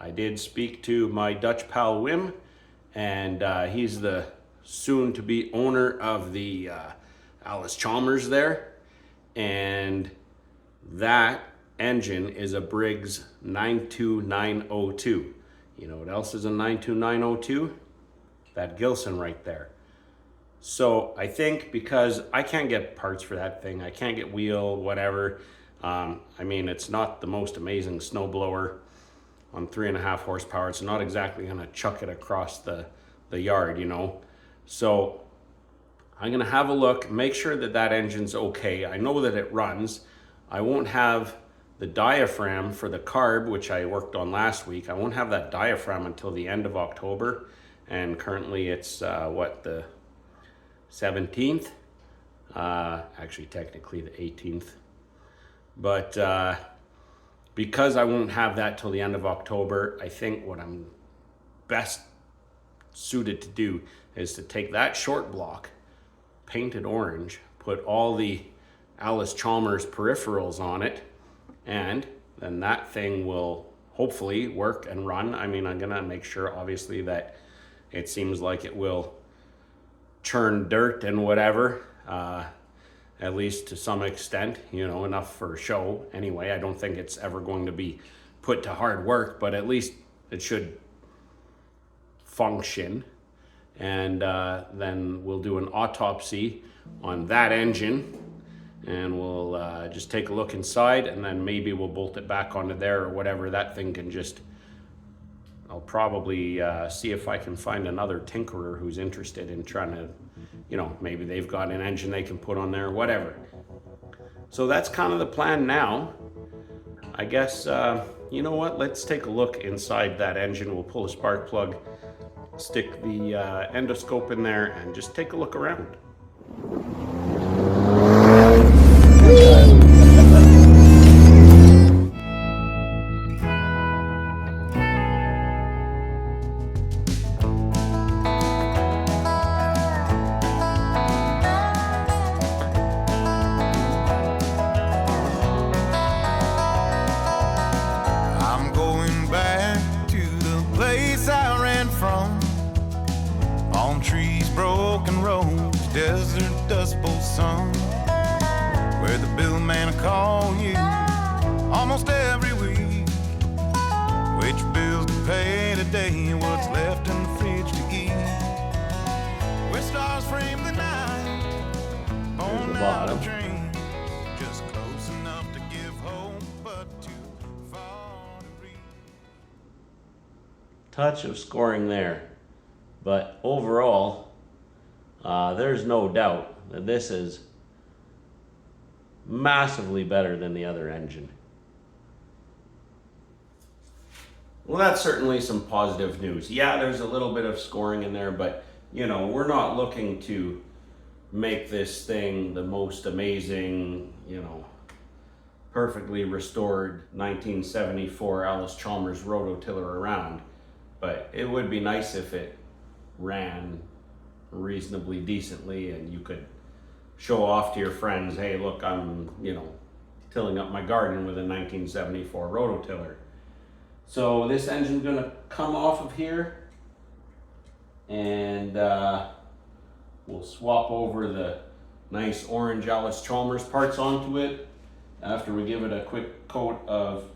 I did speak to my Dutch pal Wim, and he's the soon-to-be owner of the Allis-Chalmers there, and that engine is a Briggs 92902. You know what else is a 92902? That Gilson right there. So I think because I can't get parts for that thing, I can't get wheel, whatever. I mean, it's not the most amazing snowblower on 3.5 horsepower. It's not exactly gonna chuck it across the yard, you know. So I'm gonna have a look, make sure that that engine's okay. I know that it runs. I won't have the diaphragm for the carb, which I worked on last week. I won't have that diaphragm until the end of October. And currently it's the 17th, actually technically the 18th. But because I won't have that till the end of October, I think what I'm best suited to do is to take that short block, paint it orange, put all the Allis-Chalmers peripherals on it, and then that thing will hopefully work and run. I mean, I'm gonna make sure obviously that it seems like it will churn dirt and whatever, at least to some extent, you know, enough for show. Anyway, I don't think it's ever going to be put to hard work, but at least it should function. And then we'll do an autopsy on that engine, and we'll just take a look inside, and then maybe we'll bolt it back onto there or whatever. That thing can just, I'll probably see if I can find another tinkerer who's interested in trying to, you know, maybe they've got an engine they can put on there, whatever. So that's kind of the plan now. I guess, you know what, let's take a look inside that engine. We'll pull a spark plug, stick the endoscope in there, and just take a look around. Palm trees, broken roads, desert dust bowl sun, where the billman will call you almost every week. Which bills to pay today, what's left in the fridge to eat. Where stars frame the night on out of dreams, just close enough to give hope, but too far to reach. Touch of scoring there. But overall, there's no doubt that this is massively better than the other engine. Well, that's certainly some positive news. Yeah, there's a little bit of scoring in there, but you know, we're not looking to make this thing the most amazing, you know, perfectly restored 1974 Allis-Chalmers Roto tiller around. But it would be nice if it ran reasonably decently and you could show off to your friends, hey, look, I'm, you know, tilling up my garden with a 1974 rototiller. So this engine's gonna come off of here, and we'll swap over the nice orange Allis-Chalmers parts onto it after we give it a quick coat of,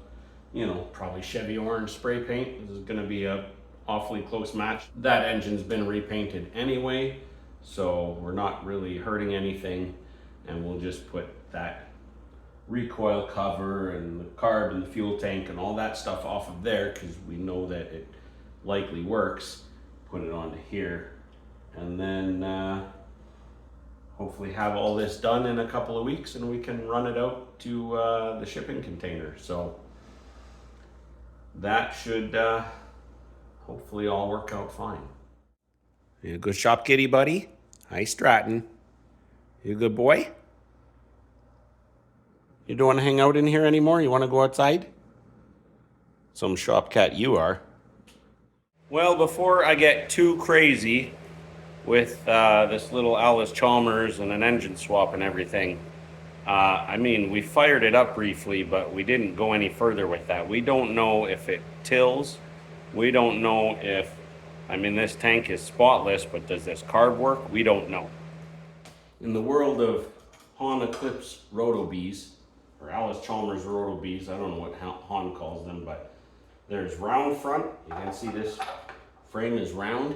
you know, probably Chevy orange spray paint. This is gonna be a awfully close match. That engine's been repainted anyway, so we're not really hurting anything, and we'll just put that recoil cover and the carb and the fuel tank and all that stuff off of there, because we know that it likely works. Put it onto here, and then hopefully have all this done in a couple of weeks, and we can run it out to the shipping container. So that should hopefully all work out fine. You a good shop kitty, buddy? Hi, Stratton. You a good boy? You don't want to hang out in here anymore? You want to go outside? Some shop cat you are. Well, before I get too crazy with this little Allis-Chalmers and an engine swap and everything, I mean, we fired it up briefly, but we didn't go any further with that. We don't know if it tills We don't know if, I mean, this tank is spotless, but does this carb work? We don't know. In the world of Eclipse Roto Bees, or Allis-Chalmers Roto Bees, I don't know what Han calls them, but there's round front. You can see this frame is round,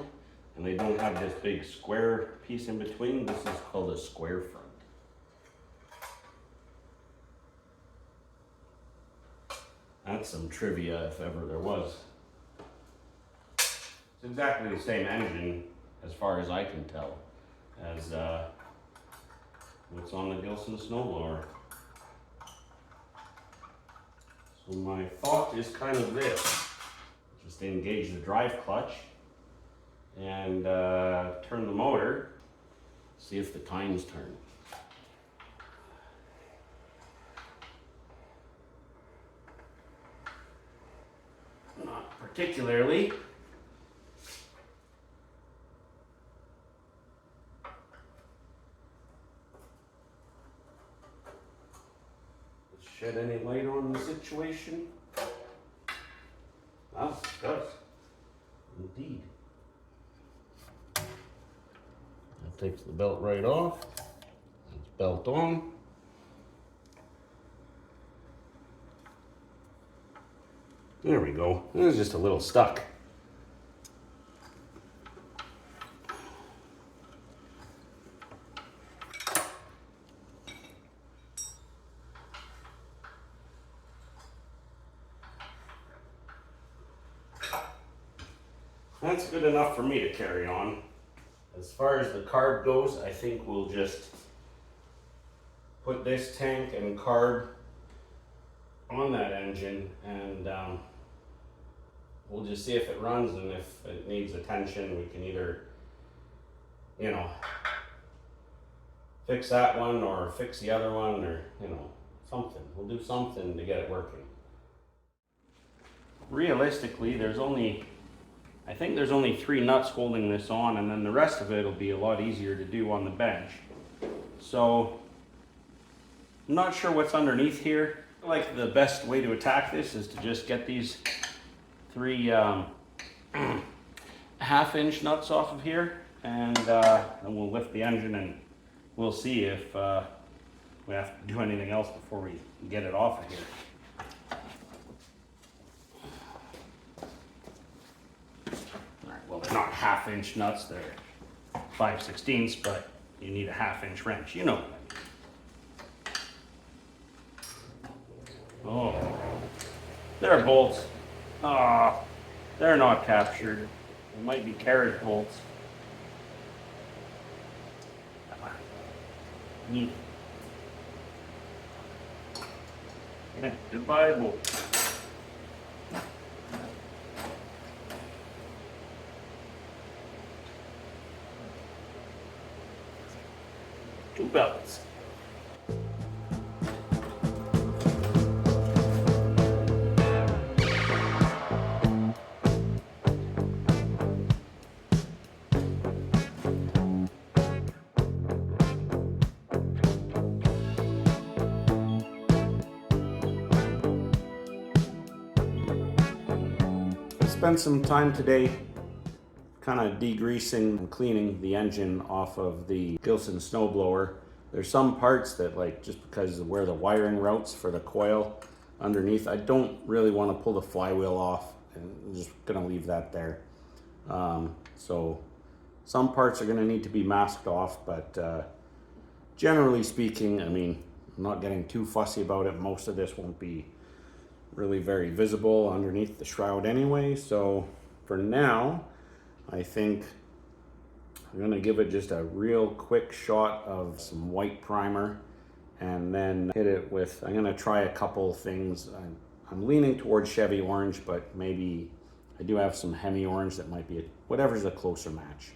and they don't have this big square piece in between. This is called a square front. That's some trivia if ever there was. It's exactly the same engine, as far as I can tell, as what's on the Gilson snowblower. So my thought is kind of this. Just engage the drive clutch and turn the motor, see if the times turn. Not particularly. Shed any light on the situation? Well, it does. Indeed. That takes the belt right off. It's belt on. There we go. It was just a little stuck. That's good enough for me to carry on. As far as the carb goes, I think we'll just put this tank and carb on that engine, and we'll just see if it runs, and if it needs attention, we can either, you know, fix that one or fix the other one, or, you know, something. We'll do something to get it working. Realistically, I think there's only 3 nuts holding this on, and then the rest of it will be a lot easier to do on the bench. So I'm not sure what's underneath here. I feel like the best way to attack this is to just get these 3 1/2-inch nuts off of here, and then we'll lift the engine and we'll see if we have to do anything else before we get it off of here. Well, they're not 1/2-inch nuts, they're 5/16, but you need a 1/2-inch wrench. You know what I mean. Oh, there are bolts. Ah, they're not captured. They might be carriage bolts. Neat. Yeah, goodbye, bolts. 2 belts. Spent some time today kind of degreasing and cleaning the engine off of the Gilson snowblower. There's some parts that, like, just because of where the wiring routes for the coil underneath, I don't really want to pull the flywheel off, and I'm just gonna leave that there. So some parts are gonna need to be masked off, but generally speaking, I mean, I'm not getting too fussy about it. Most of this won't be really very visible underneath the shroud anyway, so for now I think I'm gonna give it just a real quick shot of some white primer, and then hit it with, I'm gonna try a couple things. I'm leaning towards Chevy orange, but maybe I do have some Hemi orange that might be whatever's a closer match.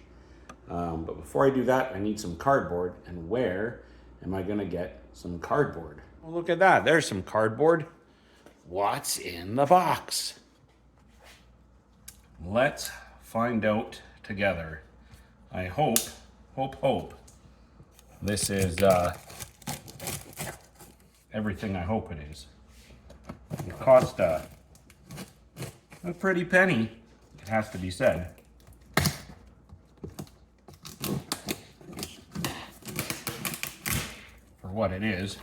But before I do that, I need some cardboard, and where am I gonna get some cardboard? Well, look at that, there's some cardboard. What's in the box? Let's find out together. I hope this is everything I hope it is. It cost a pretty penny. It has to be said. For what it is.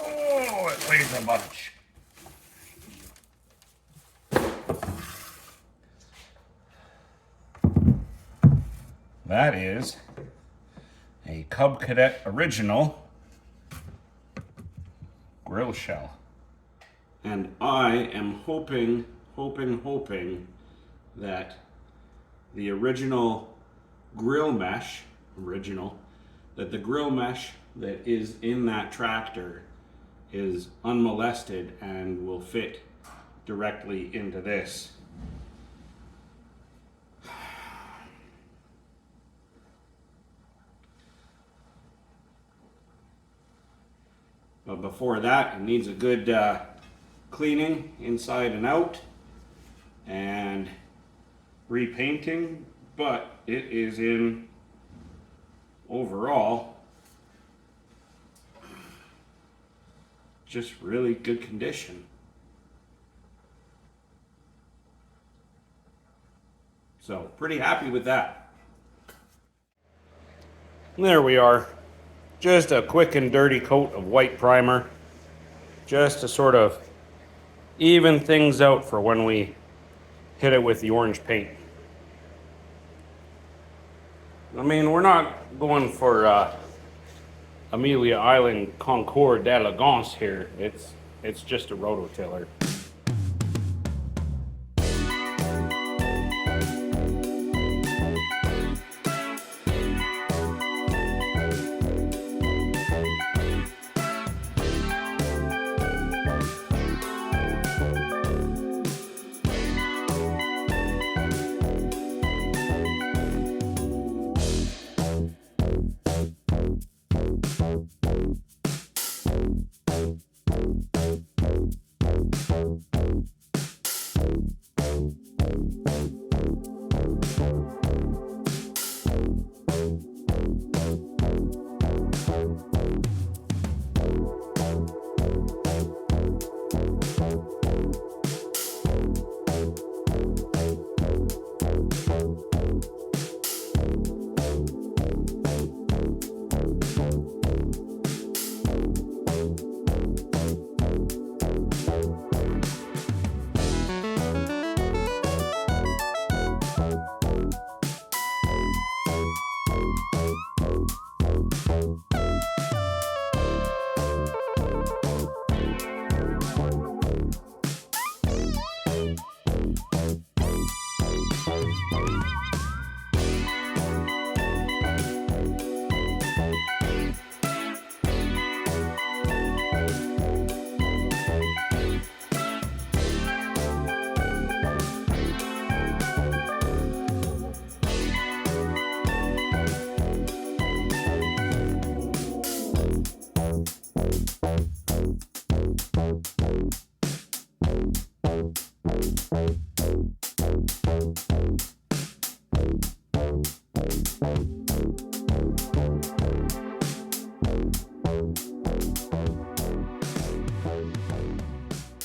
Oh, it weighs a bunch. That is a Cub Cadet Original grill shell. And I am hoping that the original grill mesh, that the grill mesh that is in that tractor is unmolested and will fit directly into this. But before that, it needs a good cleaning inside and out and repainting, but it is in overall just really good condition. So pretty happy with that. There we are. Just a quick and dirty coat of white primer, just to sort of even things out for when we hit it with the orange paint. I mean, we're not going for Amelia Island Concours d'Elegance here. It's just a rototiller.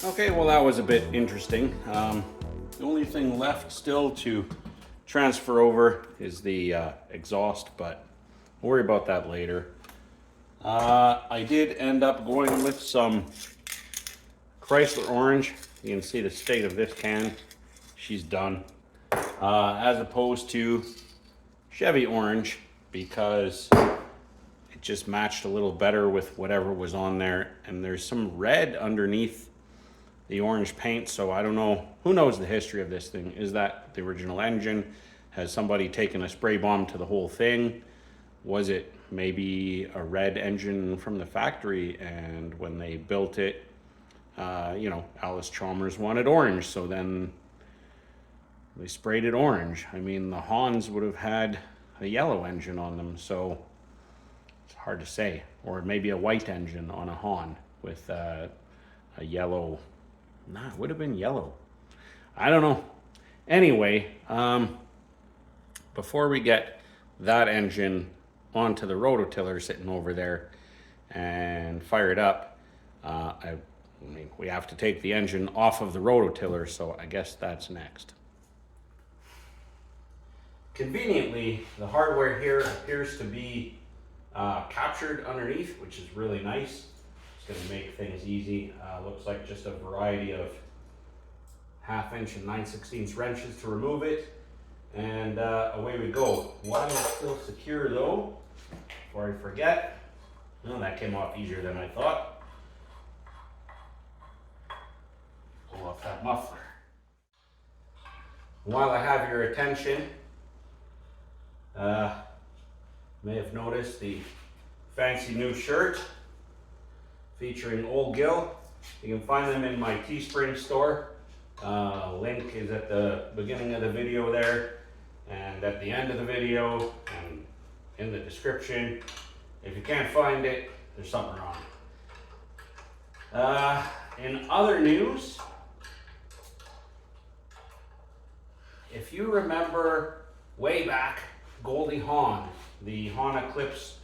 Okay, well that was a bit interesting. The only thing left still to transfer over is the exhaust, but we'll worry about that later. I did end up going with some Chrysler Orange. You can see the state of this can. She's done. As opposed to Chevy Orange, because it just matched a little better with whatever was on there. And there's some red underneath the orange paint, so I don't know. Who knows the history of this thing? Is that the original engine? Has somebody taken a spray bomb to the whole thing? Was it maybe a red engine from the factory, and when they built it, you know, Allis-Chalmers wanted orange, so then they sprayed it orange. I mean, the Hans would have had a yellow engine on them, so it's hard to say. Or maybe a white engine on a Han with a yellow. Nah, it would have been yellow. I don't know. Anyway, before we get that engine onto the rototiller sitting over there and fire it up, I mean, we have to take the engine off of the rototiller, so I guess that's next. Conveniently, the hardware here appears to be captured underneath, which is really nice. It's going to make things easy. Looks like just a variety of 1/2 inch and 9/16 wrenches to remove it, and away we go. While it's still secure though, before I forget, well, that came off easier than I thought. Pull off that muffler. While I have your attention, may have noticed the fancy new shirt featuring Old Gil. You can find them in my Teespring store. Link is at the beginning of the video there, and at the end of the video, and in the description. If you can't find it, there's something wrong. In other news, if you remember way back, Goldie Hawn, the Hawn Eclipse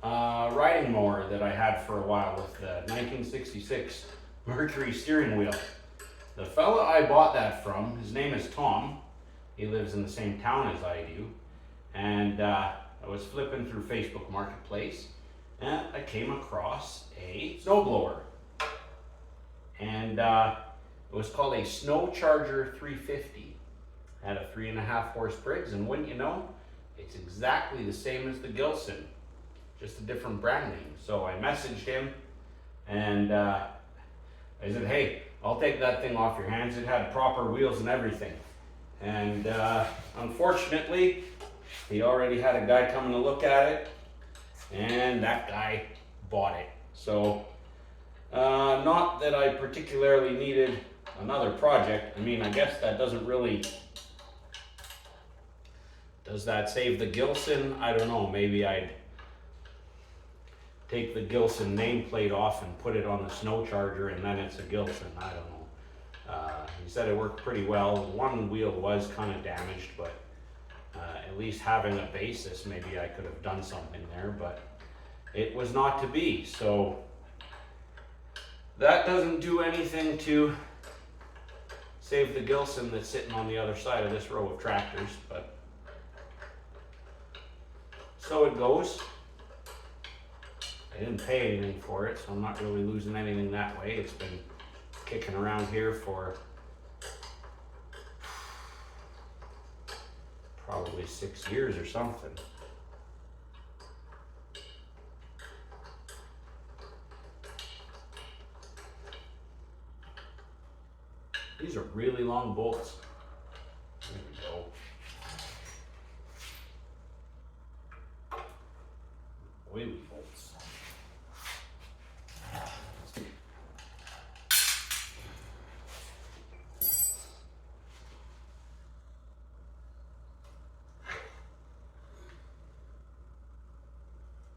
riding mower that I had for a while with the 1966 Mercury steering wheel. The fella I bought that from, his name is Tom. He lives in the same town as I do. And I was flipping through Facebook Marketplace and I came across a snowblower. And it was called a Snow Charger 350. Had a 3.5 horse Briggs, and wouldn't you know, it's exactly the same as the Gilson, just a different brand name. So I messaged him and I said, hey, I'll take that thing off your hands. It had proper wheels and everything. And unfortunately, he already had a guy coming to look at it, and that guy bought it. So not that I particularly needed another project. I mean, I guess that doesn't really, does that save the Gilson? I don't know. Maybe I'd take the Gilson nameplate off and put it on the Snow Charger, and then it's a Gilson. I don't know. He said it worked pretty well. One wheel was kind of damaged, but at least having a basis, maybe I could have done something there, but it was not to be. So that doesn't do anything to save the Gilson that's sitting on the other side of this row of tractors, but so it goes. I didn't pay anything for it, so I'm not really losing anything that way. It's been kicking around here for probably 6 years or something. These are really long bolts. There we go. Oily bolts.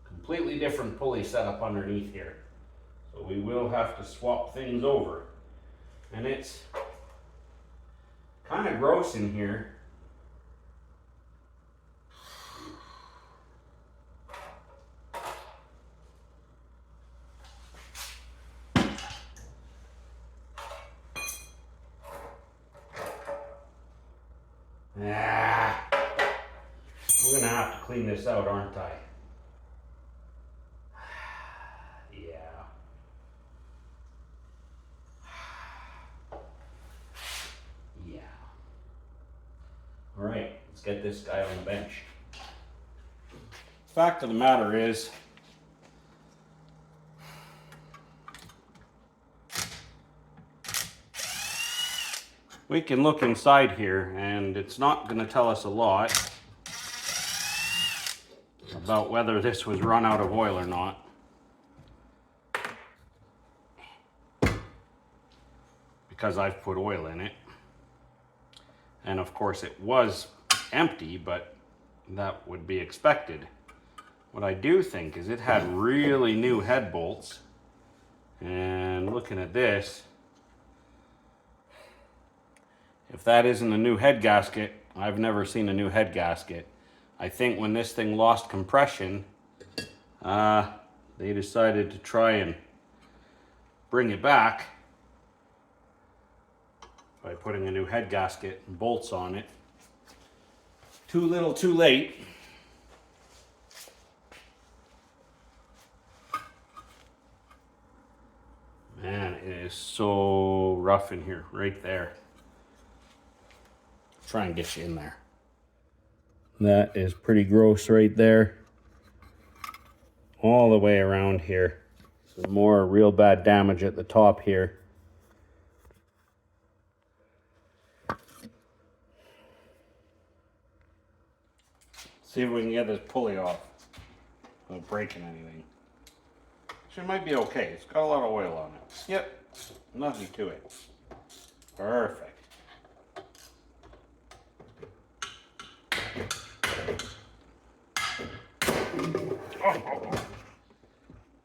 Completely different pulley setup underneath here. So we will have to swap things over. And it's kind of gross in here. I'm gonna have to clean this out, aren't I? Yeah. Yeah. All right, let's get this guy on the bench. Fact of the matter is, we can look inside here and it's not going to tell us a lot about whether this was run out of oil or not. Because I've put oil in it. And of course it was empty, but that would be expected. What I do think is it had really new head bolts. And looking at this, If that isn't a new head gasket, I've never seen a new head gasket. I think when this thing lost compression, they decided to try and bring it back by putting a new head gasket and bolts on it. Too little, too late. Man, it is so rough in here, right there. Try and get you in there. That is pretty gross right there. All the way around here. Some more real bad damage at the top here. See if we can get this pulley off without breaking anything. It might be okay. It's got a lot of oil on it. Yep, nothing to it. Perfect.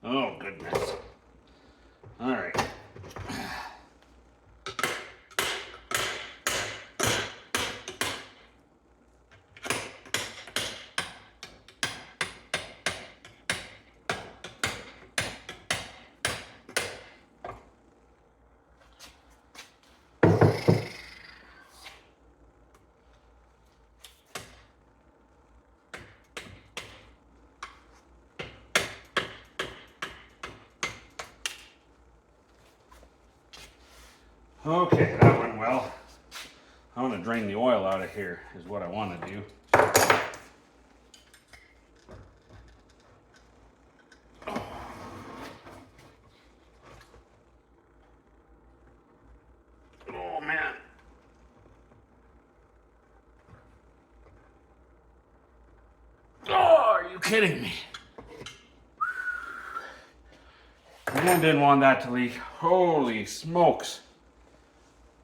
Oh, goodness. All right. Okay, that went well. I want to drain the oil out of here is what I want to do. Oh man. Oh, are you kidding me? Man, didn't want that to leak. Holy smokes.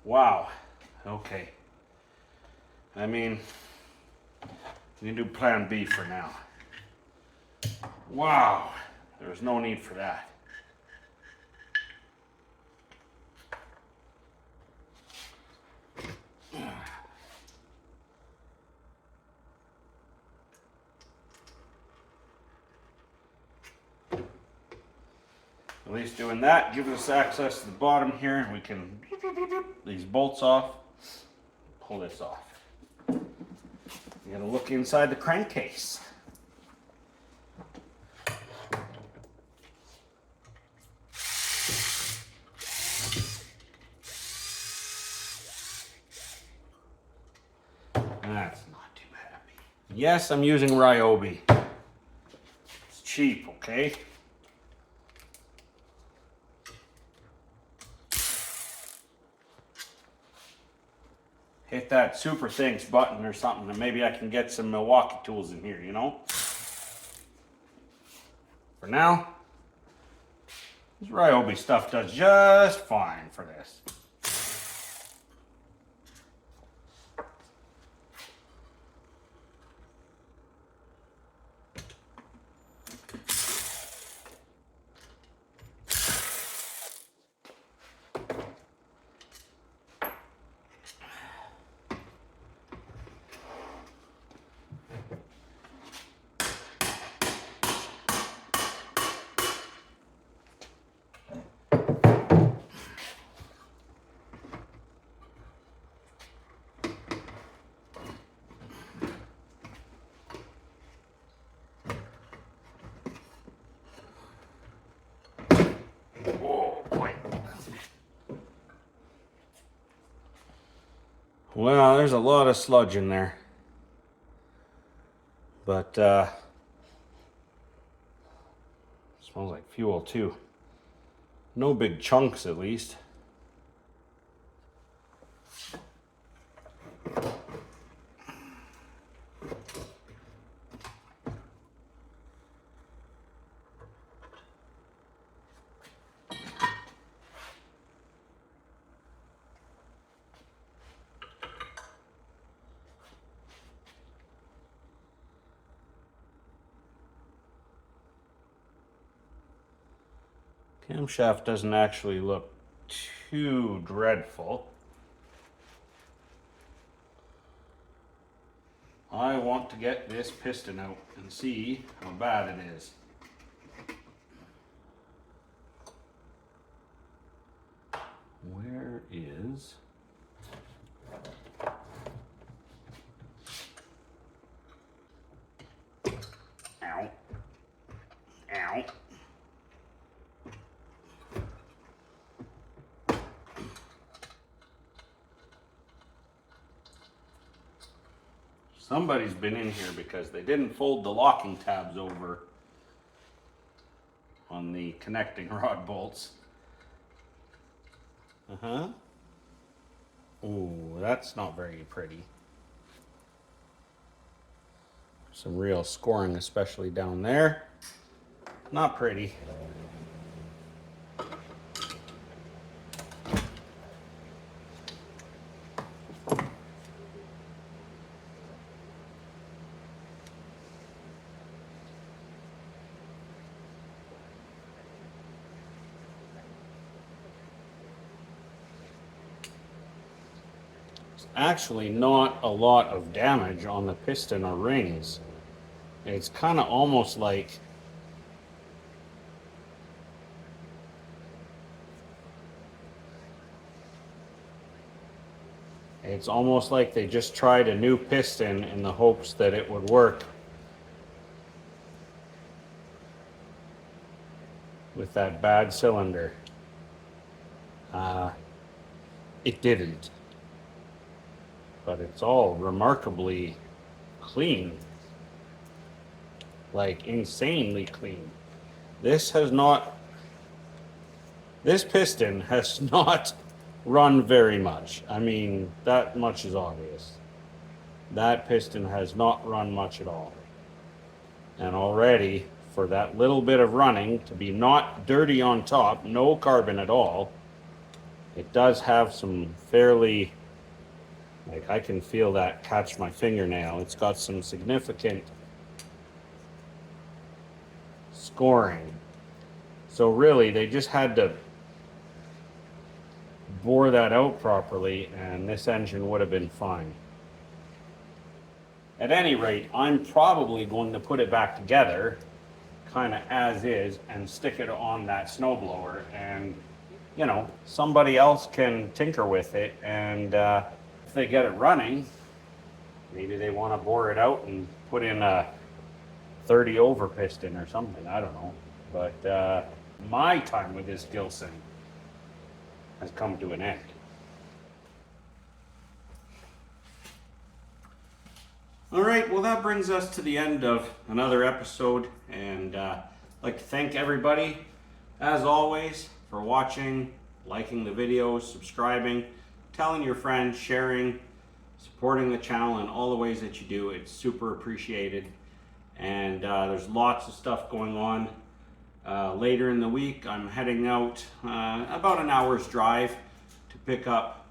Wow. Okay. I mean, we can do plan B for now. Wow. There's no need for that. At least doing that gives us access to the bottom here, and we can these bolts off, pull this off. You gotta look inside the crankcase. That's not too happy. Yes, I'm using Ryobi. It's cheap, okay? Hit that super thanks button or something, and maybe I can get some Milwaukee tools in here, you know? For now, this Ryobi stuff does just fine for this. Well, there's a lot of sludge in there. But, smells like fuel too. No big chunks at least. Camshaft doesn't actually look too dreadful. I want to get this piston out and see how bad it is. Where is... Ow. Ow. Somebody's been in here because they didn't fold the locking tabs over on the connecting rod bolts. Ooh, that's not very pretty. Some real scoring, especially down there. Not pretty. Actually not a lot of damage on the piston or rings. It's kind of almost like they just tried a new piston in the hopes that it would work with that bad cylinder. It didn't. But it's all remarkably clean. Like insanely clean. This piston has not run very much. I mean, that much is obvious. That piston has not run much at all. And already, for that little bit of running to be not dirty on top, no carbon at all, it does have some fairly, like I can feel that catch my fingernail. It's got some significant scoring. So really, they just had to bore that out properly and this engine would have been fine. At any rate, I'm probably going to put it back together kind of as is and stick it on that snowblower, and you know, somebody else can tinker with it, and if they get it running, maybe they want to bore it out and put in a 30 over piston or something, I don't know. But my time with this Gilson has come to an end. All right, well that brings us to the end of another episode, and I'd like to thank everybody, as always, for watching, liking the videos, subscribing, telling your friends, sharing, supporting the channel in all the ways that you do. It's super appreciated. And there's lots of stuff going on. Later in the week, I'm heading out about an hour's drive to pick up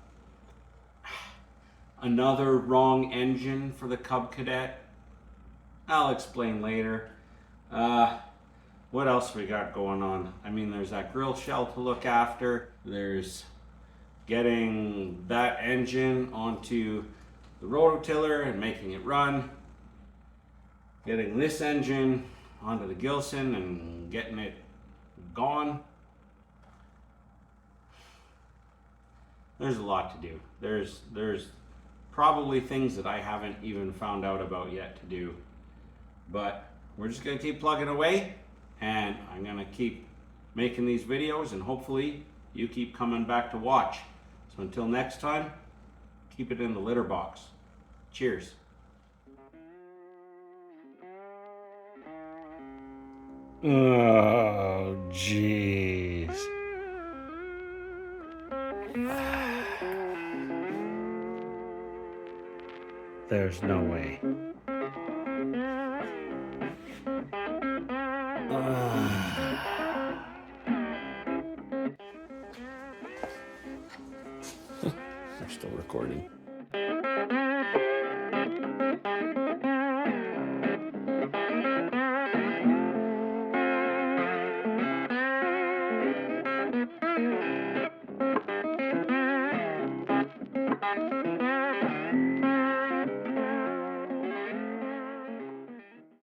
another wrong engine for the Cub Cadet. I'll explain later. What else we got going on? I mean, there's that grill shell to look after. There's getting that engine onto the rototiller and making it run. Getting this engine onto the Gilson and getting it gone. There's a lot to do. There's probably things that I haven't even found out about yet to do. But we're just gonna keep plugging away, and I'm gonna keep making these videos, and hopefully you keep coming back to watch. So until next time, keep it in the litter box. Cheers. Oh, jeez. There's no way. They're still recording.